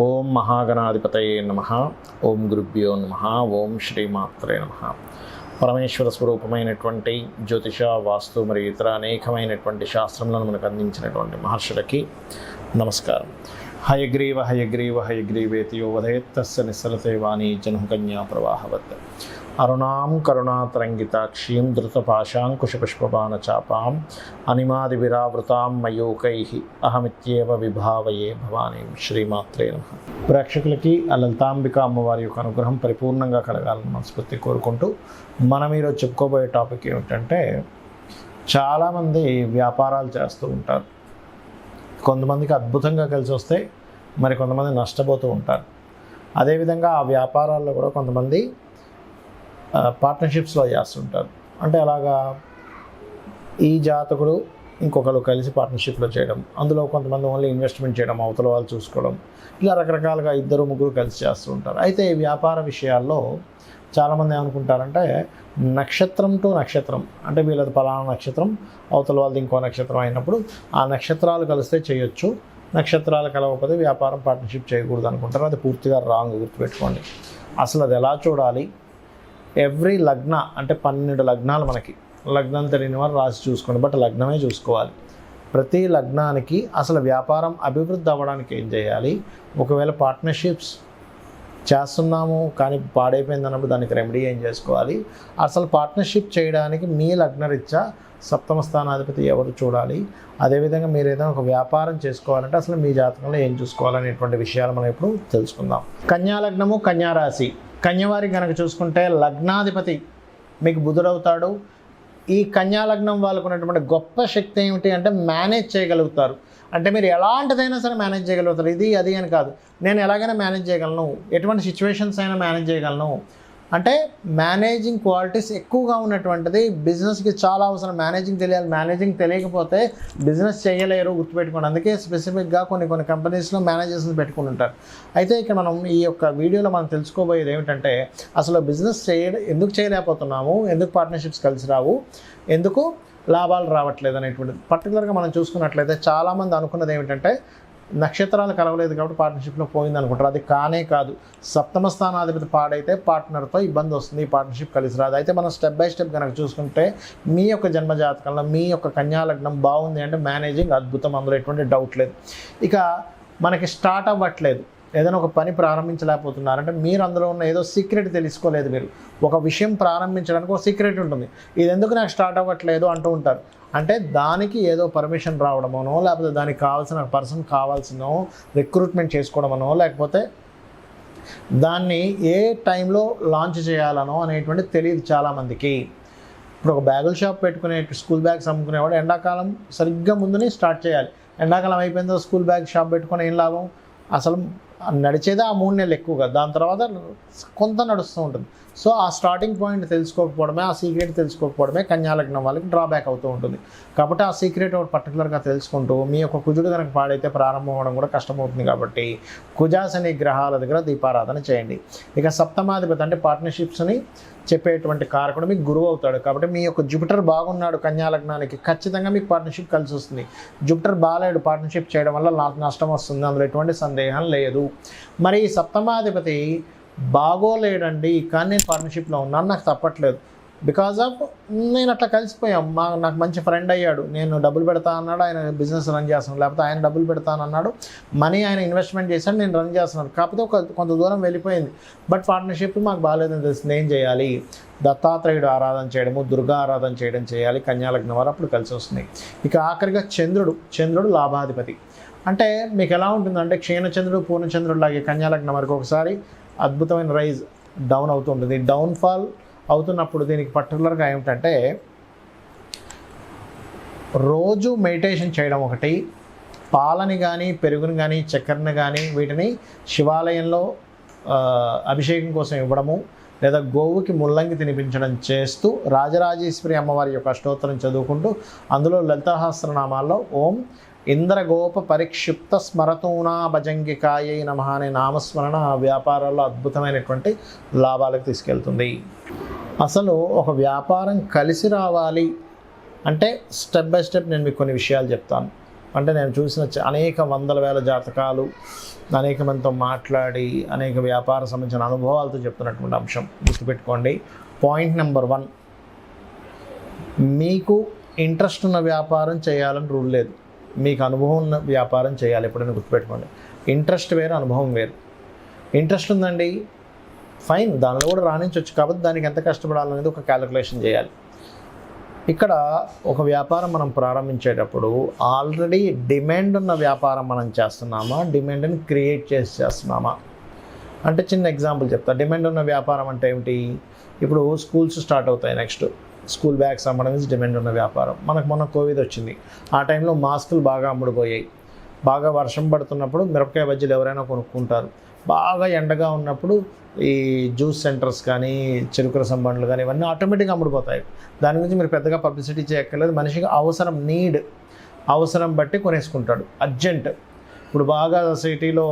ఓం మహాగణాధిపతయే నమః. ఓం గురుభ్యో నమః. ఓం శ్రీమాత్రే నమః. పరమేశ్వర స్వరూపమైనటువంటి జ్యోతిష, వాస్తు మరియు ఇతర అనేకమైనటువంటి శాస్త్రములను మనకు అందించినటువంటి మహర్షులకి నమస్కారం. హయగ్రీవ హయగ్రీవ హయగ్రీవేతి యో వదయత్తస్య నిస్సరతే వాణి జన్మకన్యా ప్రవాహవత్. అరుణాం కరుణాతరంగితాక్షీం ధృతపాశాంకుశపుష్పబాణచాపాం అనిమాదివిరావృతాం మయూకైః అహమిత్యేవ విభావయే భవానీం. శ్రీమాత్రే నమః. ప్రేక్షకులకి ఆ లలితాంబిక అమ్మవారి యొక్క అనుగ్రహం పరిపూర్ణంగా కలగాలని మనస్ఫూర్తి కోరుకుంటూ మనం ఈరోజు చెప్పుకోబోయే టాపిక్ ఏమిటంటే, చాలామంది వ్యాపారాలు చేస్తూ ఉంటారు. కొంతమందికి అద్భుతంగా కలిసి వస్తాయి, మరి కొంతమంది నష్టపోతూ ఉంటారు. అదేవిధంగా ఆ వ్యాపారాల్లో కూడా కొంతమంది పార్ట్నర్షిప్స్లో చేస్తుంటారు. అంటే అలాగా ఈ జాతకుడు ఇంకొకరు కలిసి పార్ట్నర్షిప్లో చేయడం, అందులో కొంతమంది ఓన్లీ ఇన్వెస్ట్మెంట్ చేయడం, అవతల వాళ్ళు చూసుకోవడం, ఇలా రకరకాలుగా ఇద్దరు ముగ్గురు కలిసి చేస్తూ ఉంటారు. అయితే ఈ వ్యాపార విషయాల్లో చాలామంది ఏమనుకుంటారంటే, నక్షత్రం టు నక్షత్రం, అంటే వీళ్ళది పలానా నక్షత్రం, అవతల వాళ్ళది ఇంకో నక్షత్రం అయినప్పుడు ఆ నక్షత్రాలు కలిస్తే చేయొచ్చు, నక్షత్రాలు కలవకపోతే వ్యాపారం పార్ట్నర్షిప్ చేయకూడదు అనుకుంటారు. అది పూర్తిగా రాంగ్, గుర్తుపెట్టుకోండి. అసలు అది ఎలా చూడాలి? ఎవ్రీ లగ్న అంటే 12 లగ్నాలు, మనకి లగ్నం తెలియని వారు రాసి చూసుకోండి, బట్ లగ్నమే చూసుకోవాలి. ప్రతి లగ్నానికి అసలు వ్యాపారం అభివృద్ధి అవ్వడానికి ఏం చేయాలి, ఒకవేళ పార్ట్నర్షిప్స్ చేస్తున్నాము కానీ పాడైపోయింది అన్నప్పుడు దానికి రెమెడీ ఏం చేసుకోవాలి, అసలు పార్ట్నర్షిప్ చేయడానికి మీ లగ్నరీత్యా సప్తమ స్థానాధిపతి ఎవరు చూడాలి, అదేవిధంగా మీరు ఏదైనా ఒక వ్యాపారం చేసుకోవాలంటే అసలు మీ జాతకంలో ఏం చూసుకోవాలనేటువంటి విషయాలు మనం ఇప్పుడు తెలుసుకుందాం. కన్యా లగ్నము, కన్యా రాశి. కన్యవారి కనుక చూసుకుంటే లగ్నాధిపతి మీకు బుధుడవుతాడు. ఈ కన్యా లగ్నం వాళ్ళకు ఉన్నటువంటి గొప్ప శక్తి ఏమిటి అంటే, మేనేజ్ చేయగలుగుతారు. అంటే మీరు ఎలాంటిదైనా సరే మేనేజ్ చేయగలుగుతారు. ఇది అది అని కాదు, నేను ఎలాగైనా మేనేజ్ చేయగలను, ఎటువంటి సిచ్యువేషన్స్ అయినా మేనేజ్ చేయగలను. అంటే మేనేజింగ్ క్వాలిటీస్ ఎక్కువగా ఉన్నటువంటిది బిజినెస్కి చాలా అవసరం. మేనేజింగ్ తెలియాలి, మేనేజింగ్ తెలియకపోతే బిజినెస్ చేయలేరు, గుర్తుపెట్టుకోండి. అందుకే స్పెసిఫిక్గా కొన్ని కంపెనీస్లో మేనేజర్స్ని పెట్టుకుని ఉంటారు. అయితే ఇక్కడ మనం ఈ యొక్క వీడియోలో మనం తెలుసుకోబోయేది ఏమిటంటే, అసలు బిజినెస్ ఎందుకు చేయలేకపోతున్నాము, ఎందుకు పార్ట్నర్షిప్స్ కలిసి రావు, ఎందుకు లాభాలు రావట్లేదు అనేటువంటిది పర్టికులర్గా మనం చూసుకున్నట్లయితే చాలామంది అనుకున్నది ఏమిటంటే, నక్షత్రాలు కలవలేదు కాబట్టి పార్ట్నర్షిప్లో పోయింది అనుకుంటారు. అది కానే కాదు. సప్తమ స్థానాధిపతి పాడైతే పార్ట్నర్తో ఇబ్బంది వస్తుంది, పార్ట్నర్షిప్ కలిసి రాదు. అయితే మనం స్టెప్ బై స్టెప్ కనుక చూసుకుంటే, మీ యొక్క జన్మజాతకంలో మీ యొక్క కన్యా లగ్నం బాగుంది అంటే మేనేజింగ్ అద్భుతం, అందులో ఎటువంటి డౌట్ లేదు. ఇక మనకి స్టార్ట్ అవ్వట్లేదు, ఏదైనా ఒక పని ప్రారంభించలేకపోతున్నారంటే మీరు అందులో ఉన్న ఏదో సీక్రెట్ తెలుసుకోలేదు. మీరు ఒక విషయం ప్రారంభించడానికి ఒక సీక్రెట్ ఉంటుంది, ఇది ఎందుకు నాకు స్టార్ట్ అవ్వట్లేదు అంటూ ఉంటారు. అంటే దానికి ఏదో పర్మిషన్ రావడమనో, లేకపోతే దానికి కావాల్సిన పర్సన్ కావాల్సినో రిక్రూట్మెంట్ చేసుకోవడమనో, లేకపోతే దాన్ని ఏ టైంలో లాంచ్ చేయాలనో అనేటువంటి తెలియదు చాలామందికి. ఇప్పుడు ఒక బ్యాగుల షాప్ పెట్టుకునే, స్కూల్ బ్యాగ్స్ అమ్ముకునేవాడు ఎండాకాలం సరిగ్గా ముందునే స్టార్ట్ చేయాలి. ఎండాకాలం అయిపోయిందో స్కూల్ బ్యాగ్ షాప్ పెట్టుకుని ఏం లాభం? అసలు నడిచేదే ఆ 3 నెలలు ఎక్కువగా, దాని తర్వాత కొంత నడుస్తూ ఉంటుంది. సో ఆ స్టార్టింగ్ పాయింట్ తెలుసుకోకపోవడమే, ఆ సీక్రెట్ తెలుసుకోకపోవడమే కన్యా లగ్నం వాళ్ళకి డ్రాబ్యాక్ అవుతూ ఉంటుంది. కాబట్టి ఆ సీక్రెట్ ఒకటి పర్టికులర్గా తెలుసుకుంటూ, మీ యొక్క కుజుడు కనుక పాడైతే ప్రారంభం అవ్వడం కూడా కష్టమవుతుంది. కాబట్టి కుజాశని గ్రహాల దగ్గర దీపారాధన చేయండి. ఇక సప్తమాధిపతి అంటే పార్ట్నర్షిప్స్ని చెప్పేటువంటి కారకుడు మీకు గురువు అవుతాడు. కాబట్టి మీ యొక్క జూపిటర్ బాగున్నాడు కన్యా లగ్నానికి, ఖచ్చితంగా మీకు పార్ట్నర్షిప్ కలిసి వస్తుంది. జూపిటర్ బాగాలేడు, పార్ట్నర్షిప్ చేయడం వల్ల నష్టం వస్తుంది, అందులో ఎటువంటి సందేహం లేదు. మరి ఈ సప్తమాధిపతి బాగోలేడండి కానీ నేను పార్ట్నర్షిప్లో ఉన్నాను, నాకు తప్పట్లేదు. బికాజ్ ఆఫ్ నేను అట్లా కలిసిపోయాం, నాకు మంచి ఫ్రెండ్ అయ్యాడు, నేను డబ్బులు పెడతా అన్నాడు, ఆయన బిజినెస్ రన్ చేస్తున్నాడు, లేకపోతే ఆయన డబ్బులు పెడతాను అన్నాడు, మనీ ఆయన ఇన్వెస్ట్మెంట్ చేశాడు, నేను రన్ చేస్తున్నాను. కాకపోతే కొంత దూరం వెళ్ళిపోయింది, బట్ పార్ట్నర్షిప్ మాకు బాగాలేదని తెలిసింది. ఏం చేయాలి? దత్తాత్రేయుడు ఆరాధన చేయడము, దుర్గా ఆరాధన చేయడం చేయాలి. కన్యా లగ్నం వారు అప్పుడు కలిసి వస్తుంది. ఇక ఆఖరిగా చంద్రుడు లాభాధిపతి. అంటే మీకు ఎలా ఉంటుందంటే, క్షీణచంద్రుడు పూర్ణచంద్రుడు లాగే కన్యా లగ్నం వరకు ఒకసారి అద్భుతమైన రైజ్ డౌన్ అవుతుంటుంది. డౌన్ఫాల్ అవుతున్నప్పుడు దీనికి పర్టికులర్గా ఏమిటంటే, రోజు మెడిటేషన్ చేయడం ఒకటి, పాలని కానీ పెరుగుని కానీ చక్కెరని కానీ వీటిని శివాలయంలో అభిషేకం కోసం ఇవ్వడము, లేదా గోవుకి ముల్లంగి తినిపించడం చేస్తూ రాజరాజేశ్వరి అమ్మవారి యొక్క అష్టోత్తరం చదువుకుంటూ అందులో లలితాసహస్రనామాల్లో ఓం ఇంద్రగోప పరిక్షిప్త స్మరతూనా భజంగికాయై నమః అనే నామస్మరణ వ్యాపారాల్లో అద్భుతమైనటువంటి లాభాలకు తీసుకెళ్తుంది. అసలు ఒక వ్యాపారం కలిసి రావాలి అంటే స్టెప్ బై స్టెప్ నేను మీకు కొన్ని విషయాలు చెప్తాను. అంటే నేను చూసిన అనేక వందల వేల జాతకాలు, అనేక మందితో మాట్లాడి అనేక వ్యాపార సంబంధించిన అనుభవాలతో చెప్తున్నటువంటి అంశం గుర్తుపెట్టుకోండి. పాయింట్ నెంబర్ 1, మీకు ఇంట్రెస్ట్ ఉన్న వ్యాపారం చేయాలని రూల్ లేదు. మీకు అనుభవం ఉన్న వ్యాపారం చేయాలి. ఎప్పుడైనా గుర్తుపెట్టుకోండి, ఇంట్రెస్ట్ వేరు, అనుభవం వేరు. ఇంట్రెస్ట్ ఉందండి, ఫైన్, దానిలో కూడా రాణించవచ్చు, కాబట్టి దానికి ఎంత కష్టపడాలనేది ఒక క్యాలిక్యులేషన్ చేయాలి. ఇక్కడ ఒక వ్యాపారం మనం ప్రారంభించేటప్పుడు ఆల్రెడీ డిమాండ్ ఉన్న వ్యాపారం మనం చేస్తున్నామా, డిమాండ్ని క్రియేట్ చేస్తున్నామా? అంటే చిన్న ఎగ్జాంపుల్ చెప్తా. డిమాండ్ ఉన్న వ్యాపారం అంటే ఏమిటి? ఇప్పుడు స్కూల్స్ స్టార్ట్ అవుతాయి, నెక్స్ట్ స్కూల్ బ్యాగ్స్ అమ్మడం నుంచి డిమాండ్ ఉన్న వ్యాపారం. మనకు మొన్న కోవిడ్ వచ్చింది, ఆ టైంలో మాస్కులు బాగా అమ్ముడుపోయాయి. బాగా వర్షం పడుతున్నప్పుడు మిరపకాయ బజ్జీలు ఎవరైనా కొనుక్కుంటారు. బాగా ఎండగా ఉన్నప్పుడు ఈ జ్యూస్ సెంటర్స్ కానీ, చెరుకు రసం బండ్లు కానీ, ఇవన్నీ ఆటోమేటిక్గా అమ్ముడుపోతాయి. దాని గురించి మీరు పెద్దగా పబ్లిసిటీ చేయక్కర్లేదు. మనిషికి అవసరం, అవసరం బట్టి కొనేసుకుంటాడు, అర్జెంట్. ఇప్పుడు బాగా సిటీలో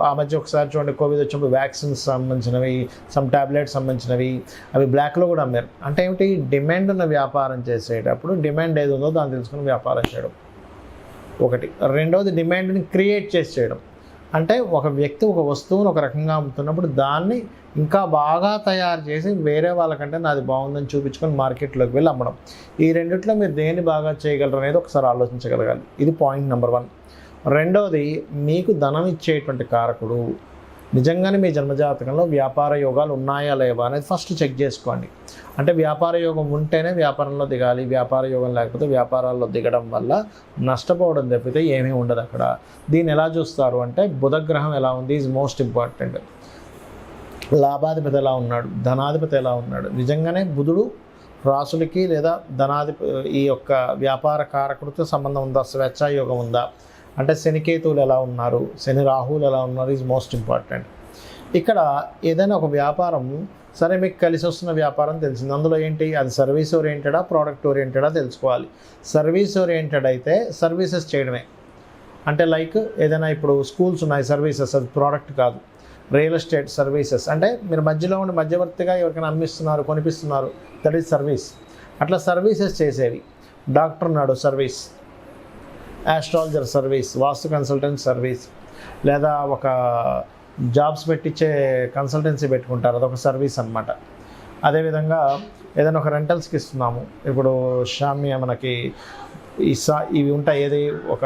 ఆ మధ్య ఒకసారి చూడండి, కోవిడ్ వచ్చినప్పుడు వ్యాక్సిన్స్ సంబంధించినవి, సమ్ ట్యాబ్లెట్స్ సంబంధించినవి, అవి బ్లాక్లో కూడా అమ్మారు. అంటే ఏమిటి? డిమాండ్ ఉన్న వ్యాపారం చేసేటప్పుడు డిమాండ్ ఏది ఉందో దాన్ని తెలుసుకుని వ్యాపారం చేయడం ఒకటి. రెండవది, డిమాండ్ని క్రియేట్ చేసి చేయడం. అంటే ఒక వ్యక్తి ఒక వస్తువును ఒక రకంగా అమ్ముతున్నప్పుడు దాన్ని ఇంకా బాగా తయారు చేసి వేరే వాళ్ళకంటే నాది బాగుందని చూపించుకొని మార్కెట్లోకి వెళ్ళి అమ్మడం. ఈ రెండిట్లో మీరు దేన్ని బాగా చేయగలరు అనేది ఒకసారి ఆలోచించగలగాలి. ఇది పాయింట్ నెంబర్ 1. రెండవది, మీకు ధనం ఇచ్చేటువంటి కారకుడు నిజంగానే మీ జన్మజాతకంలో వ్యాపార యోగాలు ఉన్నాయా లేవా అనేది ఫస్ట్ చెక్ చేసుకోండి. అంటే వ్యాపార యోగం ఉంటేనే వ్యాపారంలో దిగాలి, వ్యాపార యోగం లేకపోతే వ్యాపారాల్లో దిగడం వల్ల నష్టపోవడం తప్పితే ఏమీ ఉండదు అక్కడ. దీన్ని ఎలా చూస్తారు అంటే, బుధగ్రహం ఎలా ఉంది ఈజ్ మోస్ట్ ఇంపార్టెంట్. లాభాధిపతి ఎలా ఉన్నాడు, ధనాధిపతి ఎలా ఉన్నాడు. నిజంగానే బుధుడు రాసులకి లేదా ఈ యొక్క వ్యాపార కారకుడితో సంబంధం ఉందా, స్వేచ్ఛాయోగం ఉందా, అంటే శనికేతువులు ఎలా ఉన్నారు, శని రాహువులు ఎలా ఉన్నారు ఈజ్ మోస్ట్ ఇంపార్టెంట్. ఇక్కడ ఏదైనా ఒక వ్యాపారం సరే మీకు కలిసి వస్తున్న వ్యాపారం తెలిసింది, అందులో ఏంటి, అది సర్వీస్ ఓరియంటెడా ప్రోడక్ట్ ఓరియంటెడా తెలుసుకోవాలి. సర్వీస్ ఓరియంటెడ్ అయితే సర్వీసెస్ చేయడమే. అంటే లైక్ ఏదైనా ఇప్పుడు స్కూల్స్ ఉన్నాయి, సర్వీసెస్, అది ప్రోడక్ట్ కాదు. రియల్ ఎస్టేట్ సర్వీసెస్ అంటే మీరు మధ్యలో ఉండి మధ్యవర్తిగా ఎవరికైనా అమ్మిస్తున్నారు, కొనిపిస్తున్నారు, దట్ ఈజ్ సర్వీస్. అట్లా సర్వీసెస్ చేసేవి. డాక్టర్ ఉన్నాడు, సర్వీస్. ఆస్ట్రాలజర్ సర్వీస్, వాస్తు కన్సల్టెంట్ సర్వీస్, లేదా ఒక జాబ్స్ పెట్టించే కన్సల్టెన్సీ పెట్టుకుంటారు, అదొక సర్వీస్ అనమాట. అదేవిధంగా ఏదైనా ఒక రెంటల్స్కి ఇస్తున్నాము, ఇప్పుడు షామ్య మనకి ఇవి ఉంటాయి, ఏది ఒక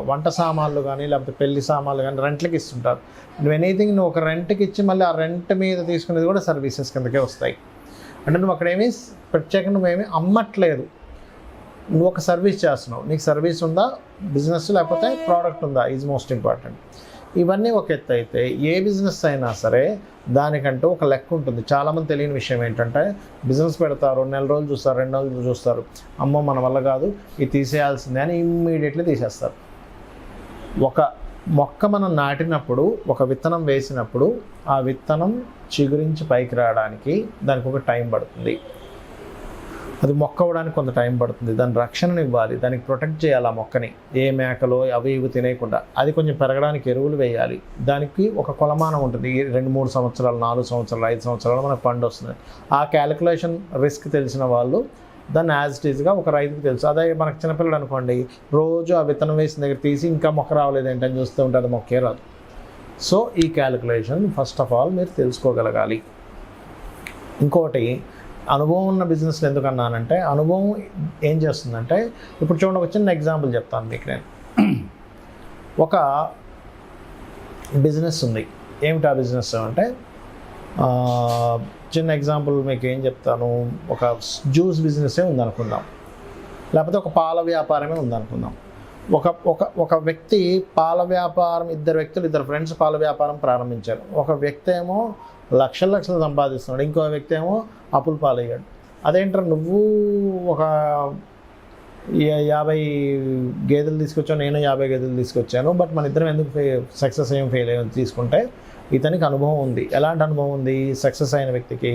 వంట సామాన్లు కానీ లేకపోతే పెళ్లి సామాన్లు కానీ రెంట్లకి ఇస్తుంటారు. నువ్వు ఎనీథింగ్ నువ్వు ఒక రెంట్కి ఇచ్చి మళ్ళీ ఆ రెంట్ మీద తీసుకునేది కూడా సర్వీసెస్ కిందకే వస్తాయి. అంటే నువ్వు అక్కడేమీ ప్రత్యేకంగా నువ్వేమీ అమ్మట్లేదు, నువ్వు ఒక సర్వీస్ చేస్తున్నావు. నీకు సర్వీస్ ఉందా, బిజినెస్, లేకపోతే ప్రోడక్ట్ ఉందా ఈజ్ మోస్ట్ ఇంపార్టెంట్. ఇవన్నీ ఒక ఎత్తు అయితే ఏ బిజినెస్ అయినా సరే దానికంటూ ఒక లెక్క ఉంటుంది. చాలామంది తెలియని విషయం ఏంటంటే, బిజినెస్ పెడతారు, 1 నెల రోజులు చూస్తారు, 2 నెలలు చూస్తారు, అమ్మో మన వల్ల కాదు, ఇది తీసేయాల్సిందే అని ఇమ్మీడియట్లీ తీసేస్తారు. ఒక మొక్క మనం నాటినప్పుడు, ఒక విత్తనం వేసినప్పుడు ఆ విత్తనం చిగురించి పైకి రావడానికి దానికి ఒక టైం పడుతుంది. అది మొక్క అవ్వడానికి కొంత టైం పడుతుంది. దాని రక్షణను ఇవ్వాలి, దానికి ప్రొటెక్ట్ చేయాలి. ఆ మొక్కని ఏ మేకలో అవి ఇవి తినేయకుండా అది కొంచెం పెరగడానికి ఎరువులు వేయాలి. దానికి ఒక కొలమానం ఉంటుంది, 2-3 సంవత్సరాలు, 4 సంవత్సరాలు, 5 సంవత్సరాలు మనకు పండు వస్తుంది. ఆ క్యాలిక్యులేషన్ రిస్క్ తెలిసిన వాళ్ళు దాన్ని యాజ్ ఇట్ ఈజ్గా ఒక రైతుకు తెలుసు. అదే మనకు చిన్నపిల్లలు అనుకోండి, రోజు ఆ విత్తనం వేసిన దగ్గర తీసి ఇంకా మొక్క రావలేదు ఏంటని చూస్తూ ఉంటే అది మొక్కే రాదు. సో ఈ క్యాలిక్యులేషన్ ఫస్ట్ ఆఫ్ ఆల్ మీరు తెలుసుకోగలగాలి. ఇంకోటి, అనుభవం ఉన్న బిజినెస్లు ఎందుకన్నానంటే, అనుభవం ఏం చేస్తుందంటే, ఇప్పుడు చూడండి ఒక చిన్న ఎగ్జాంపుల్ చెప్తాను మీకు నేను. ఒక బిజినెస్ ఉంది. ఏమిటి ఆ బిజినెస్ అంటే, చిన్న ఎగ్జాంపుల్ మీకు ఏం చెప్తాను, ఒక జ్యూస్ బిజినెసే ఉందనుకుందాం, లేకపోతే ఒక పాల వ్యాపారమే ఉందనుకుందాం. ఒక వ్యక్తి పాల వ్యాపారం, ఇద్దరు ఫ్రెండ్స్ పాల వ్యాపారం ప్రారంభించారు. ఒక వ్యక్తి ఏమో లక్షలు సంపాదిస్తున్నాడు, ఇంకో వ్యక్తి ఏమో అప్పులు పాలయ్యాడు. అదేంటారు, నువ్వు ఒక 50 గేదెలు తీసుకొచ్చావు, నేను 50 గేదెలు తీసుకొచ్చాను, బట్ మన ఇద్దరం ఎందుకు సక్సెస్ ఏం ఫెయిల్ అయ్యాను తీసుకుంటే, ఇతనికి అనుభవం ఉంది. ఎలాంటి అనుభవం ఉంది? సక్సెస్ అయిన వ్యక్తికి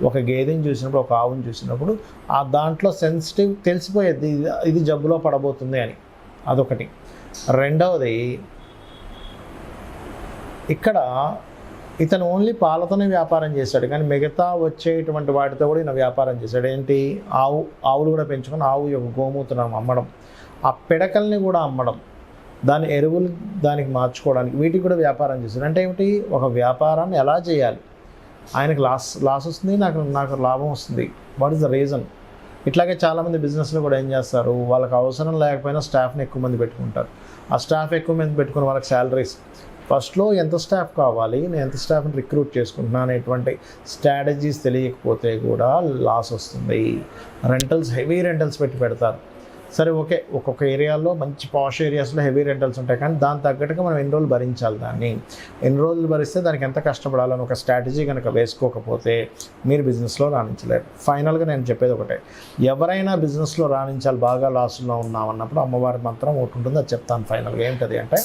ఒక గేదెని చూసినప్పుడు, ఒక ఆవుని చూసినప్పుడు ఆ దాంట్లో సెన్సిటివ్ తెలిసిపోయేది, ఇది జబ్బులో పడబోతుంది అని. అదొకటి. రెండవది, ఇక్కడ ఇతను ఓన్లీ పాలతోనే వ్యాపారం చేశాడు, కానీ మిగతా వచ్చేటువంటి వాటితో కూడా ఈయన వ్యాపారం చేశాడు. ఏంటి? ఆవులు కూడా పెంచుకొని ఆవు యొక్క గోమూత్రం అమ్మడం, ఆ పిడకల్ని కూడా అమ్మడం. దాని ఎరువులు దానికి మార్చుకోవడానికి వీటికి కూడా వ్యాపారం చేశారు. అంటే ఏమిటి, ఒక వ్యాపారాన్ని ఎలా చేయాలి, ఆయనకు లాస్ వస్తుంది, నాకు లాభం వస్తుంది, వాట్ ఈస్ ద రీజన్. ఇట్లాగే చాలామంది బిజినెస్లో కూడా ఏం చేస్తారు, వాళ్ళకి అవసరం లేకపోయినా స్టాఫ్ని ఎక్కువ మంది పెట్టుకుంటారు. ఆ స్టాఫ్ ఎక్కువ మంది పెట్టుకుని వాళ్ళకి శాలరీస్, ఫస్ట్లో ఎంత స్టాఫ్ కావాలి, నేను ఎంత స్టాఫ్ని రిక్రూట్ చేసుకుంటున్నాను అనేటువంటి స్ట్రాటజీస్ తెలియకపోతే కూడా లాస్ వస్తుంది. హెవీ రెంటల్స్ పెడతారు. సరే ఓకే, ఒక్కొక్క ఏరియాలో మంచి పాష్ ఏరియాస్లో హెవీ రెంటల్స్ ఉంటాయి, కానీ దాని తగ్గట్టుగా మనం ఎన్ని రోజులు భరించాలి, ఎన్ని రోజులు భరిస్తే దానికి ఎంత కష్టపడాలని ఒక స్ట్రాటజీ కనుక వేసుకోకపోతే మీరు బిజినెస్లో రాణించలేరు. ఫైనల్గా నేను చెప్పేది ఒకటే, ఎవరైనా బిజినెస్లో రాణించాలి, బాగా లాస్లో ఉన్నామన్నప్పుడు అమ్మవారి మంత్రం ఒకటి ఉంటుంది, అది చెప్తాను ఫైనల్గా. ఏంటది అంటే,